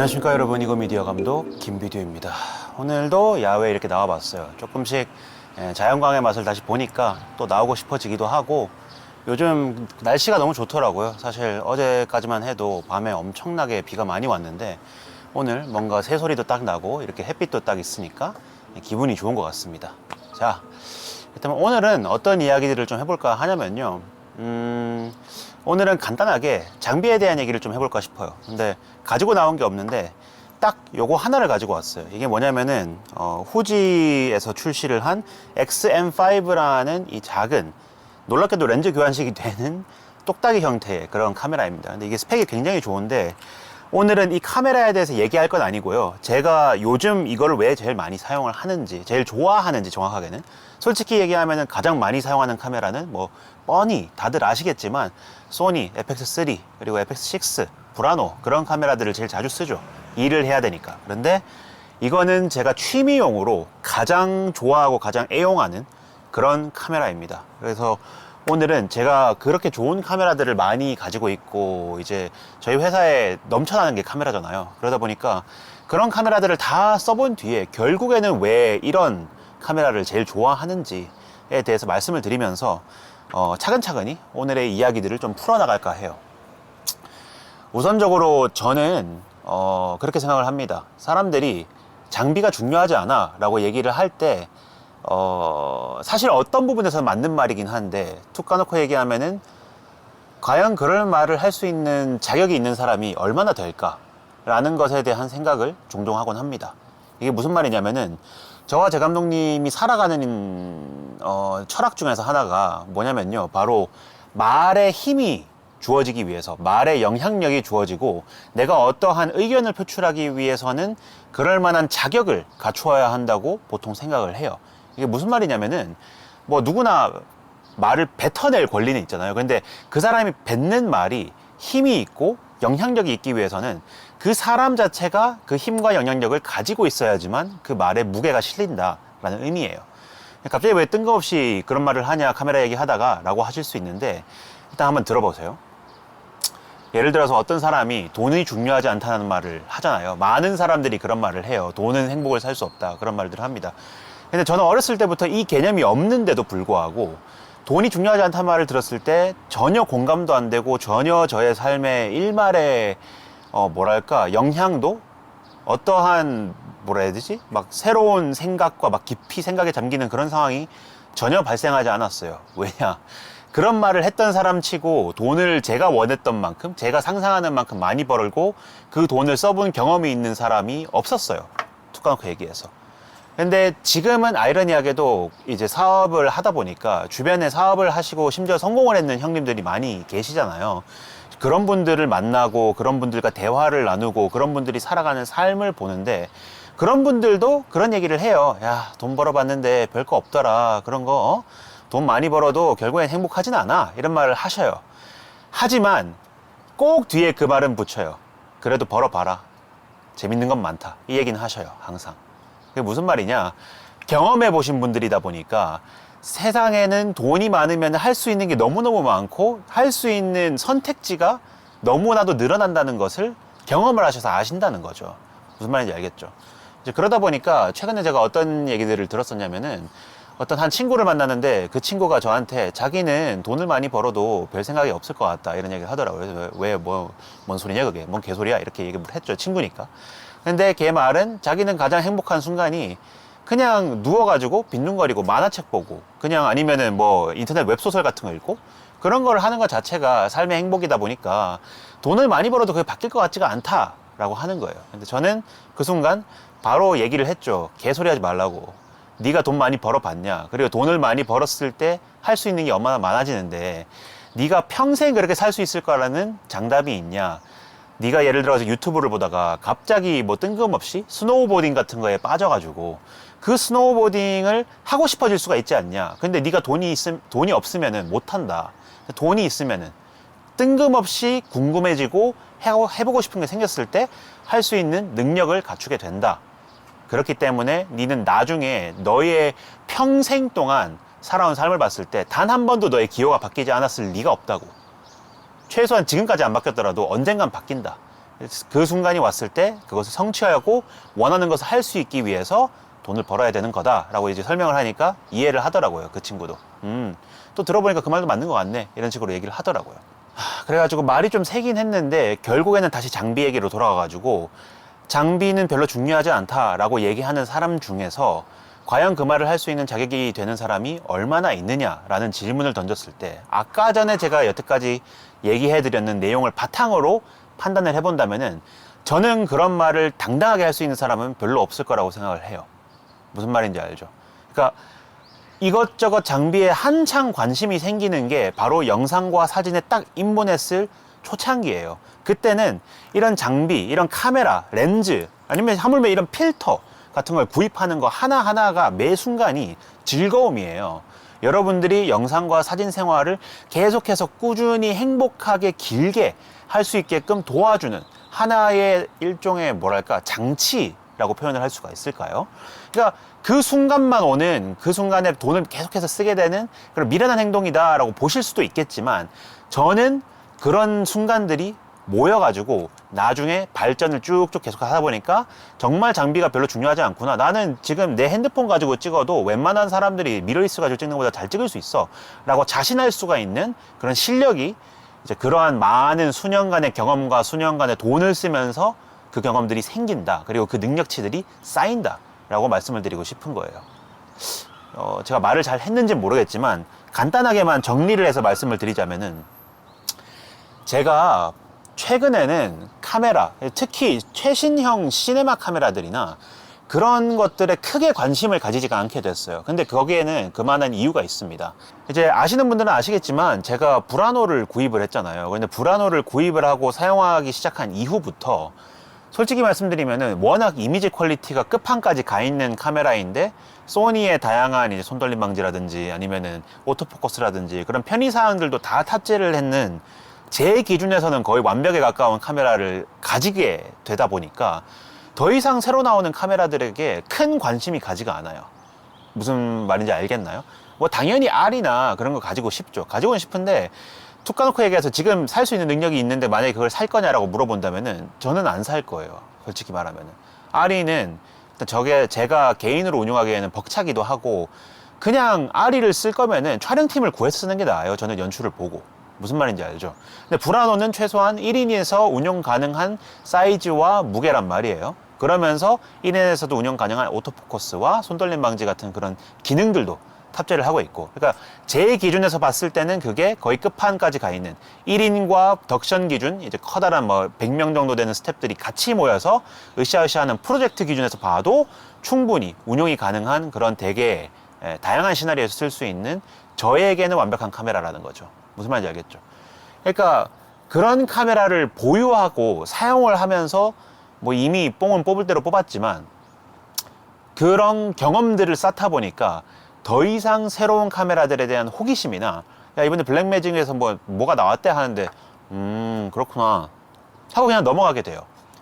안녕하십니까 여러분, 이거미디어 감독 김비디오입니다. 오늘도 야외에 이렇게 나와봤어요. 조금씩 자연광의 맛을 다시 보니까 또 나오고 싶어지기도 하고, 요즘 날씨가 너무 좋더라고요. 사실 어제까지만 해도 밤에 엄청나게 비가 많이 왔는데 오늘 뭔가 새소리도 딱 나고 이렇게 햇빛도 딱 있으니까 기분이 좋은 것 같습니다. 자, 그렇다면 오늘은 어떤 이야기들을 좀 해볼까 하냐면요, 오늘은 간단하게 장비에 대한 얘기를 좀 해볼까 싶어요. 근데 가지고 나온 게 없는데 딱 요거 하나를 가지고 왔어요. 이게 뭐냐면은 후지에서 출시를 한 XM5라는 이 작은, 놀랍게도 렌즈 교환식이 되는 똑딱이 형태의 그런 카메라입니다. 근데 이게 스펙이 굉장히 좋은데, 오늘은 이 카메라에 대해서 얘기할 건 아니고요, 제가 요즘 이거를 왜 제일 많이 사용을 하는지, 제일 좋아하는지, 정확하게는 솔직히 얘기하면 가장 많이 사용하는 카메라는 뭐 뻔히 다들 아시겠지만 소니 FX3 그리고 FX6, 브라노, 그런 카메라들을 제일 자주 쓰죠. 일을 해야 되니까. 그런데 이거는 제가 취미용으로 가장 좋아하고 가장 애용하는 그런 카메라입니다. 그래서 오늘은 제가 그렇게 좋은 카메라들을 많이 가지고 있고, 이제 저희 회사에 넘쳐나는 게 카메라잖아요. 그러다 보니까 그런 카메라들을 다 써본 뒤에 결국에는 왜 이런 카메라를 제일 좋아하는지에 대해서 말씀을 드리면서 차근차근히 오늘의 이야기들을 좀 풀어나갈까 해요. 우선적으로 저는 그렇게 생각을 합니다. 사람들이 장비가 중요하지 않아 라고 얘기를 할 때 사실 어떤 부분에서 맞는 말이긴 한데, 툭 까놓고 얘기하면은 과연 그럴 말을 할 수 있는 자격이 있는 사람이 얼마나 될까 라는 것에 대한 생각을 종종 하곤 합니다. 이게 무슨 말이냐면은, 저와 제 감독님이 살아가는 철학 중에서 하나가 뭐냐면요, 바로 말의 힘이 주어지기 위해서, 말의 영향력이 주어지고 내가 어떠한 의견을 표출하기 위해서는 그럴 만한 자격을 갖추어야 한다고 보통 생각을 해요. 이게 무슨 말이냐면은, 뭐 누구나 말을 뱉어낼 권리는 있잖아요. 근데 그 사람이 뱉는 말이 힘이 있고 영향력이 있기 위해서는 그 사람 자체가 그 힘과 영향력을 가지고 있어야지만 그 말에 무게가 실린다라는 의미예요. 갑자기 왜 뜬금없이 그런 말을 하냐, 카메라 얘기하다가 라고 하실 수 있는데, 일단 한번 들어보세요. 예를 들어서 어떤 사람이 돈이 중요하지 않다는 말을 하잖아요. 많은 사람들이 그런 말을 해요. 돈은 행복을 살 수 없다, 그런 말들을 합니다. 근데 저는 어렸을 때부터 이 개념이 없는데도 불구하고 돈이 중요하지 않다는 말을 들었을 때 전혀 공감도 안 되고, 전혀 저의 삶의 일말의 뭐랄까 영향도, 어떠한 뭐라 해야 되지, 막 새로운 생각과 막 깊이 생각에 잠기는 그런 상황이 전혀 발생하지 않았어요. 왜냐, 그런 말을 했던 사람 치고 돈을 제가 원했던 만큼, 제가 상상하는 만큼 많이 벌고 그 돈을 써본 경험이 있는 사람이 없었어요, 툭 까놓고 얘기해서. 근데 지금은 아이러니하게도 이제 사업을 하다 보니까 주변에 사업을 하시고 심지어 성공을 했는 형님들이 많이 계시잖아요. 그런 분들을 만나고 그런 분들과 대화를 나누고 그런 분들이 살아가는 삶을 보는데, 그런 분들도 그런 얘기를 해요. 야, 돈 벌어봤는데 별거 없더라. 그런 거 돈 많이 벌어도 결국엔 행복하진 않아, 이런 말을 하셔요. 하지만 꼭 뒤에 그 말은 붙여요. 그래도 벌어봐라, 재밌는 건 많다, 이 얘기는 하셔요, 항상. 그게 무슨 말이냐, 경험해 보신 분들이다 보니까 세상에는 돈이 많으면 할 수 있는 게 너무너무 많고 할 수 있는 선택지가 너무나도 늘어난다는 것을 경험을 하셔서 아신다는 거죠. 무슨 말인지 알겠죠? 이제 그러다 보니까 최근에 제가 어떤 얘기들을 들었었냐면은, 어떤 한 친구를 만났는데 그 친구가 저한테 자기는 돈을 많이 벌어도 별 생각이 없을 것 같다, 이런 얘기를 하더라고요. 그래서 뭔 소리냐 그게, 뭔 개소리야, 이렇게 얘기를 했죠, 친구니까. 근데 걔 말은 자기는 가장 행복한 순간이 그냥 누워가지고 빈둥거리고 만화책 보고, 그냥 아니면은 뭐 인터넷 웹소설 같은 거 읽고, 그런 걸 하는 것 자체가 삶의 행복이다 보니까 돈을 많이 벌어도 그게 바뀔 것 같지가 않다라고 하는 거예요. 근데 저는 그 순간 바로 얘기를 했죠. 개소리 하지 말라고. 네가 돈 많이 벌어봤냐, 그리고 돈을 많이 벌었을 때 할 수 있는 게 얼마나 많아지는데 네가 평생 그렇게 살 수 있을 거라는 장담이 있냐. 네가 예를 들어서 유튜브를 보다가 갑자기 뭐 뜬금없이 스노우보딩 같은 거에 빠져가지고 그 스노우보딩을 하고 싶어질 수가 있지 않냐. 근데 네가 돈이 없으면은 못한다. 돈이 있으면은 뜬금없이 궁금해지고 해보고 싶은 게 생겼을 때 할 수 있는 능력을 갖추게 된다. 그렇기 때문에 니는 나중에 너의 평생 동안 살아온 삶을 봤을 때 단 한 번도 너의 기호가 바뀌지 않았을 리가 없다고. 최소한 지금까지 안 바뀌었더라도 언젠간 바뀐다. 그 순간이 왔을 때 그것을 성취하고 원하는 것을 할 수 있기 위해서 돈을 벌어야 되는 거다라고 이제 설명을 하니까 이해를 하더라고요. 그 친구도. 또 들어보니까 그 말도 맞는 것 같네. 이런 식으로 얘기를 하더라고요. 그래가지고 말이 좀 세긴 했는데 결국에는 다시 장비 얘기로 돌아가가지고 장비는 별로 중요하지 않다라고 얘기하는 사람 중에서 과연 그 말을 할 수 있는 자격이 되는 사람이 얼마나 있느냐라는 질문을 던졌을 때 아까 전에 제가 여태까지 얘기해드렸는 내용을 바탕으로 판단을 해본다면은 저는 그런 말을 당당하게 할 수 있는 사람은 별로 없을 거라고 생각을 해요. 무슨 말인지 알죠? 그러니까 이것저것 장비에 한창 관심이 생기는 게 바로 영상과 사진에 딱 입문했을 초창기예요. 그때는 이런 장비, 이런 카메라, 렌즈, 아니면 하물며 이런 필터 같은 걸 구입하는 거 하나하나가 매 순간이 즐거움이에요. 여러분들이 영상과 사진 생활을 계속해서 꾸준히 행복하게 길게 할 수 있게끔 도와주는 하나의 일종의 뭐랄까 장치라고 표현을 할 수가 있을까요? 그러니까 그 순간만 오는, 그 순간에 돈을 계속해서 쓰게 되는 그런 미련한 행동이다라고 보실 수도 있겠지만 저는 그런 순간들이 모여가지고 나중에 발전을 쭉쭉 계속 하다 보니까 정말 장비가 별로 중요하지 않구나. 나는 지금 내 핸드폰 가지고 찍어도 웬만한 사람들이 미러리스 가지고 찍는 것보다 잘 찍을 수 있어 라고 자신할 수가 있는 그런 실력이 이제 그러한 많은 수년간의 경험과 수년간의 돈을 쓰면서 그 경험들이 생긴다. 그리고 그 능력치들이 쌓인다 라고 말씀을 드리고 싶은 거예요. 제가 말을 잘 했는지는 모르겠지만 간단하게만 정리를 해서 말씀을 드리자면은 제가 최근에는 카메라, 특히 최신형 시네마 카메라들이나 그런 것들에 크게 관심을 가지지가 않게 됐어요. 근데 거기에는 그만한 이유가 있습니다. 이제 아시는 분들은 아시겠지만 제가 브라노를 구입을 했잖아요. 근데 브라노를 구입을 하고 사용하기 시작한 이후부터 솔직히 말씀드리면은 워낙 이미지 퀄리티가 끝판까지 가 있는 카메라인데 소니의 다양한 이제 손떨림 방지라든지 아니면은 오토포커스라든지 그런 편의사항들도 다 탑재를 했는 제 기준에서는 거의 완벽에 가까운 카메라를 가지게 되다 보니까 더 이상 새로 나오는 카메라들에게 큰 관심이 가지가 않아요. 무슨 말인지 알겠나요? 뭐 당연히 R이나 그런 거 가지고 싶죠. 가지고는 싶은데 툭 까놓고 얘기해서 지금 살 수 있는 능력이 있는데 만약에 그걸 살 거냐라고 물어본다면은 저는 안 살 거예요. 솔직히 말하면은. R이는 저게 제가 개인으로 운용하기에는 벅차기도 하고 그냥 R이를 쓸 거면은 촬영팀을 구해서 쓰는 게 나아요. 저는 연출을 보고. 무슨 말인지 알죠? 근데 브라노는 최소한 1인에서 운용 가능한 사이즈와 무게란 말이에요. 그러면서 1인에서도 운영 가능한 오토포커스와 손떨림 방지 같은 그런 기능들도 탑재를 하고 있고, 그러니까 제 기준에서 봤을 때는 그게 거의 끝판까지 가 있는 1인과 덕션 기준, 이제 커다란 뭐 100명 정도 되는 스태프들이 같이 모여서 으쌰으쌰하는 프로젝트 기준에서 봐도 충분히 운용이 가능한 그런 되게 다양한 시나리오에서 쓸 수 있는 저에게는 완벽한 카메라라는 거죠. 무슨 말인지 알겠죠? 그러니까 그런 카메라를 보유하고 사용을 하면서 뭐 이미 뽕은 뽑을 대로 뽑았지만 그런 경험들을 쌓다 보니까 더 이상 새로운 카메라들에 대한 호기심이나 야 이번에 블랙매직에서 뭐가 나왔대 하는데 그렇구나 하고 그냥 넘어가게 돼요.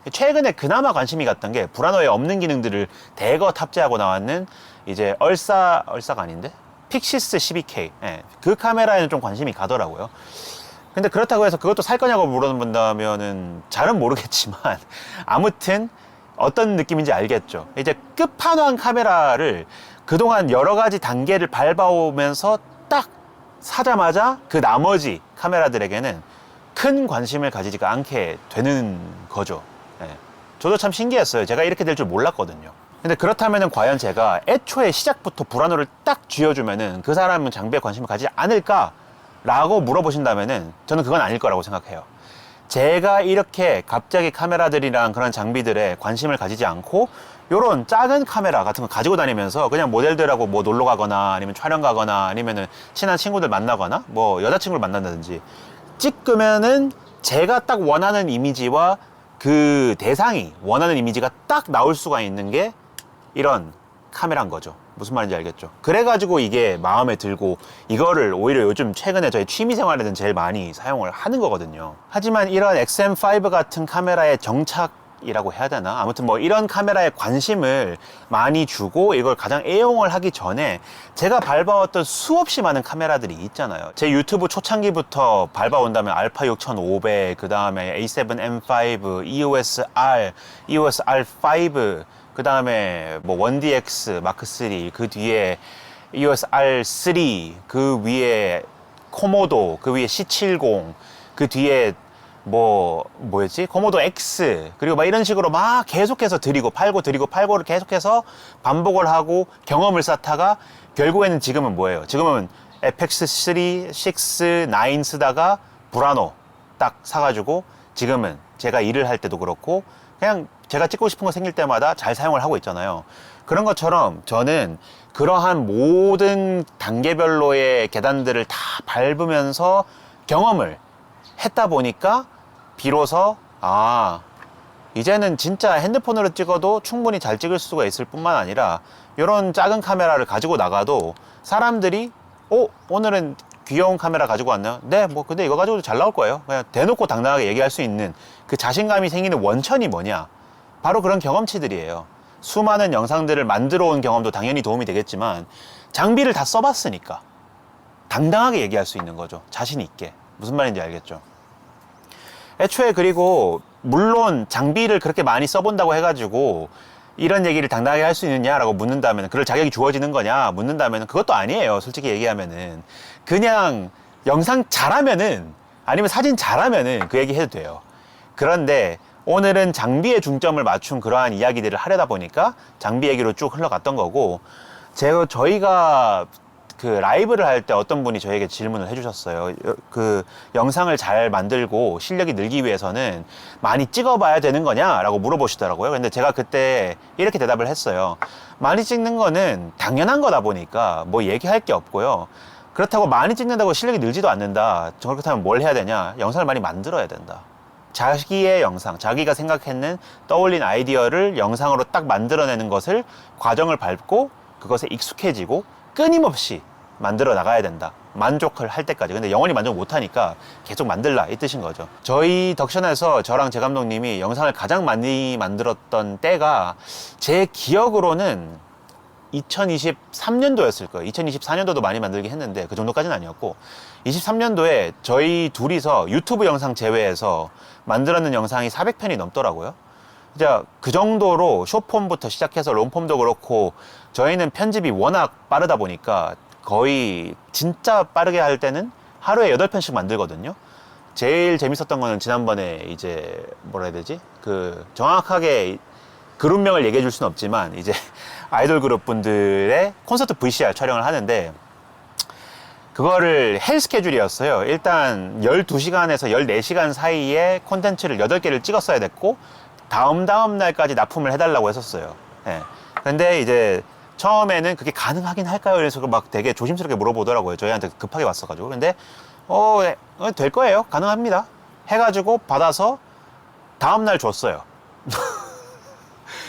최근에 그나마 관심이 갔던 게 브라노에 없는 기능들을 대거 탑재하고 나왔는 이제 얼싸가 아닌데? 픽시스 12K. 예, 그 카메라에는 좀 관심이 가더라고요. 근데 그렇다고 해서 그것도 살 거냐고 물어본다면은 잘은 모르겠지만 아무튼 어떤 느낌인지 알겠죠. 이제 끝판왕 카메라를 그동안 여러 가지 단계를 밟아오면서 딱 사자마자 그 나머지 카메라들에게는 큰 관심을 가지지가 않게 되는 거죠. 예. 저도 참 신기했어요. 제가 이렇게 될 줄 몰랐거든요. 근데 그렇다면은 과연 제가 애초에 시작부터 브라노를 딱 쥐어주면은 그 사람은 장비에 관심을 가지지 않을까? 라고 물어보신다면은 저는 그건 아닐 거라고 생각해요. 제가 이렇게 갑자기 카메라들이랑 그런 장비들에 관심을 가지지 않고 요런 작은 카메라 같은 거 가지고 다니면서 그냥 모델들하고 뭐 놀러 가거나 아니면 촬영 가거나 아니면은 친한 친구들 만나거나 뭐 여자친구를 만난다든지 찍으면은 제가 딱 원하는 이미지와 그 대상이 원하는 이미지가 딱 나올 수가 있는 게 이런 카메라인 거죠. 무슨 말인지 알겠죠? 그래가지고 이게 마음에 들고 이거를 오히려 요즘 최근에 저희 취미생활에는 제일 많이 사용을 하는 거거든요. 하지만 이런 XM5 같은 카메라의 정착 이라고 해야 되나? 아무튼 뭐 이런 카메라에 관심을 많이 주고 이걸 가장 애용을 하기 전에 제가 밟아왔던 수없이 많은 카메라들이 있잖아요. 제 유튜브 초창기부터 밟아온다면 알파 6500, 그 다음에 A7M5, EOS R, EOS R5, 그 다음에 뭐 1DX 마크3, 그 뒤에 EOS R3, 그 위에 코모도, 그 위에 C70, 그 뒤에 뭐였지? 코모도 X, 그리고 막 이런 식으로 막 계속해서 드리고 팔고를 계속해서 반복을 하고 경험을 쌓다가 결국에는 지금은 뭐예요? 지금은 FX3, 6, 9 쓰다가 브라노 딱 사가지고 지금은 제가 일을 할 때도 그렇고 그냥 제가 찍고 싶은 거 생길 때마다 잘 사용을 하고 있잖아요. 그런 것처럼 저는 그러한 모든 단계별로의 계단들을 다 밟으면서 경험을 했다 보니까 비로소 이제는 진짜 핸드폰으로 찍어도 충분히 잘 찍을 수가 있을 뿐만 아니라 이런 작은 카메라를 가지고 나가도 사람들이 오늘은 귀여운 카메라 가지고 왔나요? 네, 뭐 근데 이거 가지고도 잘 나올 거예요. 그냥 대놓고 당당하게 얘기할 수 있는 그 자신감이 생기는 원천이 뭐냐? 바로 그런 경험치들이에요. 수많은 영상들을 만들어 온 경험도 당연히 도움이 되겠지만 장비를 다 써봤으니까 당당하게 얘기할 수 있는 거죠. 자신 있게. 무슨 말인지 알겠죠? 애초에 그리고 물론 장비를 그렇게 많이 써본다고 해가지고 이런 얘기를 당당하게 할 수 있느냐라고 묻는다면, 그럴 자격이 주어지는 거냐 묻는다면 그것도 아니에요. 솔직히 얘기하면은 그냥 영상 잘하면은 아니면 사진 잘하면은 그 얘기 해도 돼요. 그런데 오늘은 장비에 중점을 맞춘 그러한 이야기들을 하려다 보니까 장비 얘기로 쭉 흘러갔던 거고, 저희가 그 라이브를 할 때 어떤 분이 저에게 질문을 해주셨어요. 그 영상을 잘 만들고 실력이 늘기 위해서는 많이 찍어봐야 되는 거냐 라고 물어보시더라고요. 근데 제가 그때 이렇게 대답을 했어요. 많이 찍는 거는 당연한 거다 보니까 뭐 얘기할 게 없고요. 그렇다고 많이 찍는다고 실력이 늘지도 않는다. 그렇다면 뭘 해야 되냐? 영상을 많이 만들어야 된다. 자기의 영상, 자기가 생각했는 떠올린 아이디어를 영상으로 딱 만들어내는 것을 과정을 밟고 그것에 익숙해지고 끊임없이 만들어 나가야 된다. 만족을 할 때까지. 근데 영원히 만족 못하니까 계속 만들라 이 뜻인 거죠. 저희 덕션에서 저랑 제 감독님이 영상을 가장 많이 만들었던 때가 제 기억으로는 2023년도였을 거예요. 2024년도도 많이 만들긴 했는데 그 정도까지는 아니었고 23년도에 저희 둘이서 유튜브 영상 제외해서 만들었는 영상이 400편이 넘더라고요. 진짜 그 정도로 숏폼부터 시작해서 롱폼도 그렇고 저희는 편집이 워낙 빠르다 보니까 거의 진짜 빠르게 할 때는 하루에 8편씩 만들거든요. 제일 재밌었던 거는 지난번에 이제 뭐라 해야 되지? 그 정확하게 그룹명을 얘기해 줄 수는 없지만 이제 아이돌 그룹 분들의 콘서트 VCR 촬영을 하는데 그거를 헬 스케줄이었어요. 일단 12시간에서 14시간 사이에 콘텐츠를 8개를 찍었어야 됐고 다음 날까지 납품을 해달라고 했었어요. 예. 근데 이제 처음에는 그게 가능하긴 할까요? 그래서 막 되게 조심스럽게 물어보더라고요. 저희한테 급하게 왔어가지고. 근데 될 거예요. 가능합니다. 해가지고 받아서 다음 날 줬어요.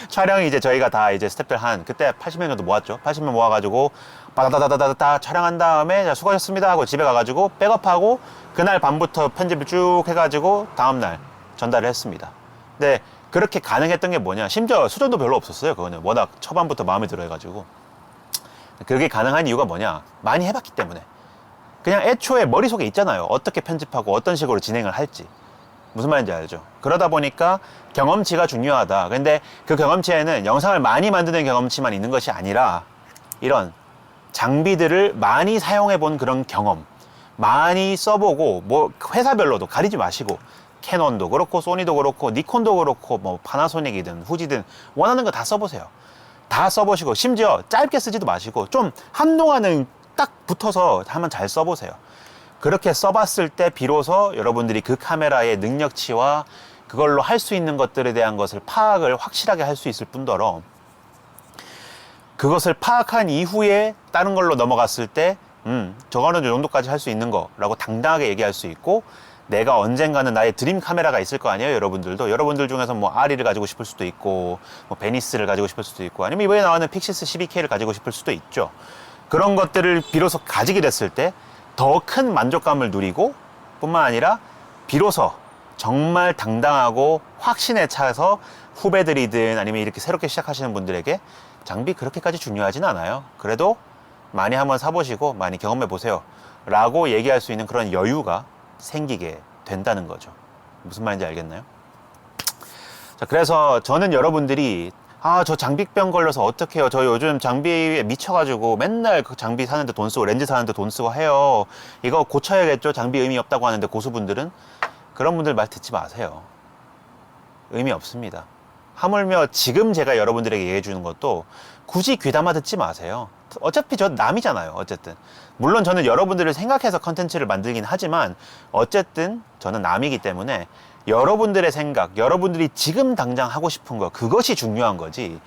촬영이 이제 저희가 다 이제 스태프들 그때 80명 정도 모았죠. 80명 모아가지고 바다다다다다 촬영한 다음에 자, 수고하셨습니다 하고 집에 가가지고 백업하고 그날 밤부터 편집을 쭉 해가지고 다음날 전달을 했습니다. 근데 그렇게 가능했던 게 뭐냐, 심지어 수전도 별로 없었어요. 그거는 워낙 초반부터 마음에 들어 해가지고. 그게 가능한 이유가 뭐냐, 많이 해봤기 때문에. 그냥 애초에 머릿속에 있잖아요. 어떻게 편집하고 어떤 식으로 진행을 할지. 무슨 말인지 알죠? 그러다 보니까 경험치가 중요하다. 근데 그 경험치에는 영상을 많이 만드는 경험치만 있는 것이 아니라 이런 장비들을 많이 사용해 본 그런 경험, 많이 써보고, 뭐 회사별로도 가리지 마시고 캐논도 그렇고 소니도 그렇고 니콘도 그렇고 뭐 파나소닉이든 후지든 원하는 거 다 써보세요. 다 써보시고 심지어 짧게 쓰지도 마시고 좀 한동안은 딱 붙어서 한번 잘 써보세요. 그렇게 써봤을 때 비로소 여러분들이 그 카메라의 능력치와 그걸로 할 수 있는 것들에 대한 것을 파악을 확실하게 할 수 있을 뿐더러 그것을 파악한 이후에 다른 걸로 넘어갔을 때 저거는 이 정도까지 할 수 있는 거라고 당당하게 얘기할 수 있고, 내가 언젠가는 나의 드림 카메라가 있을 거 아니에요. 여러분들 중에서 뭐 아리를 가지고 싶을 수도 있고 뭐 베니스를 가지고 싶을 수도 있고 아니면 이번에 나오는 픽시스 12K를 가지고 싶을 수도 있죠. 그런 것들을 비로소 가지게 됐을 때 더 큰 만족감을 누리고 뿐만 아니라 비로소 정말 당당하고 확신에 차서 후배들이든 아니면 이렇게 새롭게 시작하시는 분들에게 장비 그렇게까지 중요하진 않아요. 그래도 많이 한번 사보시고 많이 경험해 보세요 라고 얘기할 수 있는 그런 여유가 생기게 된다는 거죠. 무슨 말인지 알겠나요? 자, 그래서 저는 여러분들이 저 장비병 걸려서 어떡해요, 저 요즘 장비에 미쳐가지고 맨날 그 장비 사는데 돈 쓰고 렌즈 사는데 돈 쓰고 해요, 이거 고쳐야겠죠, 장비 의미 없다고 하는데, 고수분들은 그런 분들 말 듣지 마세요. 의미 없습니다. 하물며 지금 제가 여러분들에게 얘기해 주는 것도 굳이 귀담아 듣지 마세요. 어차피 저 남이잖아요. 어쨌든 물론 저는 여러분들을 생각해서 컨텐츠를 만들긴 하지만 어쨌든 저는 남이기 때문에 여러분들의 생각, 여러분들이 지금 당장 하고 싶은 거, 그것이 중요한 거지,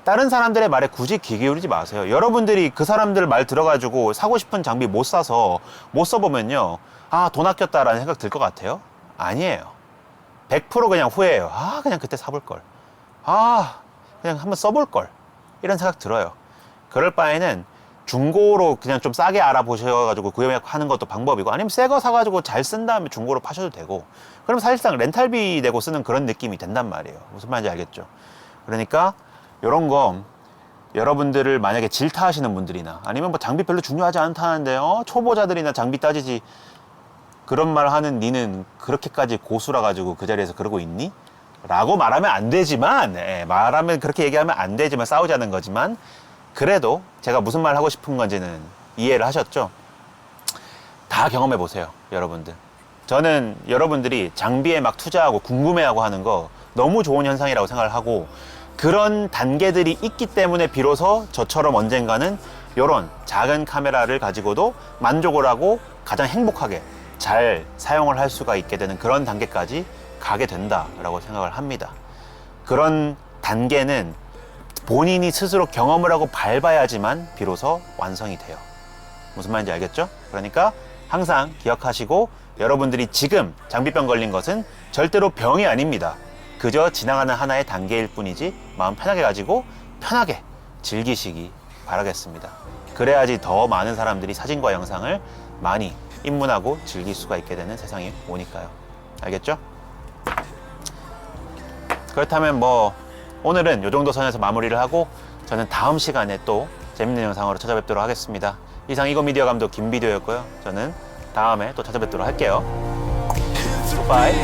다른 사람들의 말에 굳이 귀 기울이지 마세요. 여러분들이 그 사람들 말 들어가지고 사고 싶은 장비 못 사서 못 써보면요, 돈 아꼈다라는 생각 들 것 같아요? 아니에요. 100% 그냥 후회해요. 그냥 그때 사볼걸, 그냥 한번 써볼걸, 이런 생각 들어요. 그럴 바에는 중고로 그냥 좀 싸게 알아보셔가지고 구매하는 것도 방법이고, 아니면 새 거 사가지고 잘 쓴 다음에 중고로 파셔도 되고, 그럼 사실상 렌탈비 내고 쓰는 그런 느낌이 된단 말이에요. 무슨 말인지 알겠죠? 그러니까 이런 거 여러분들을 만약에 질타하시는 분들이나 아니면 뭐 장비 별로 중요하지 않다는데 초보자들이나 장비 따지지, 그런 말 하는 니는 그렇게까지 고수라 가지고 그 자리에서 그러고 있니? 라고 말하면 안 되지만, 말하면 그렇게 얘기하면 안 되지만, 싸우자는 거지만, 그래도 제가 무슨 말 하고 싶은 건지는 이해를 하셨죠? 다 경험해 보세요, 여러분들. 저는 여러분들이 장비에 막 투자하고 궁금해하고 하는 거 너무 좋은 현상이라고 생각을 하고, 그런 단계들이 있기 때문에 비로소 저처럼 언젠가는 이런 작은 카메라를 가지고도 만족을 하고 가장 행복하게 잘 사용을 할 수가 있게 되는 그런 단계까지 가게 된다라고 생각을 합니다. 그런 단계는 본인이 스스로 경험을 하고 밟아야지만 비로소 완성이 돼요. 무슨 말인지 알겠죠? 그러니까 항상 기억하시고, 여러분들이 지금 장비병 걸린 것은 절대로 병이 아닙니다. 그저 지나가는 하나의 단계일 뿐이지, 마음 편하게 가지고 편하게 즐기시기 바라겠습니다. 그래야지 더 많은 사람들이 사진과 영상을 많이 입문하고 즐길 수가 있게 되는 세상이 오니까요. 알겠죠? 그렇다면 오늘은 이 정도 선에서 마무리를 하고, 저는 다음 시간에 또 재밌는 영상으로 찾아뵙도록 하겠습니다. 이상 이거미디어 감독 김비디오였고요. 저는 다음에 또 찾아뵙도록 할게요. 굿바이.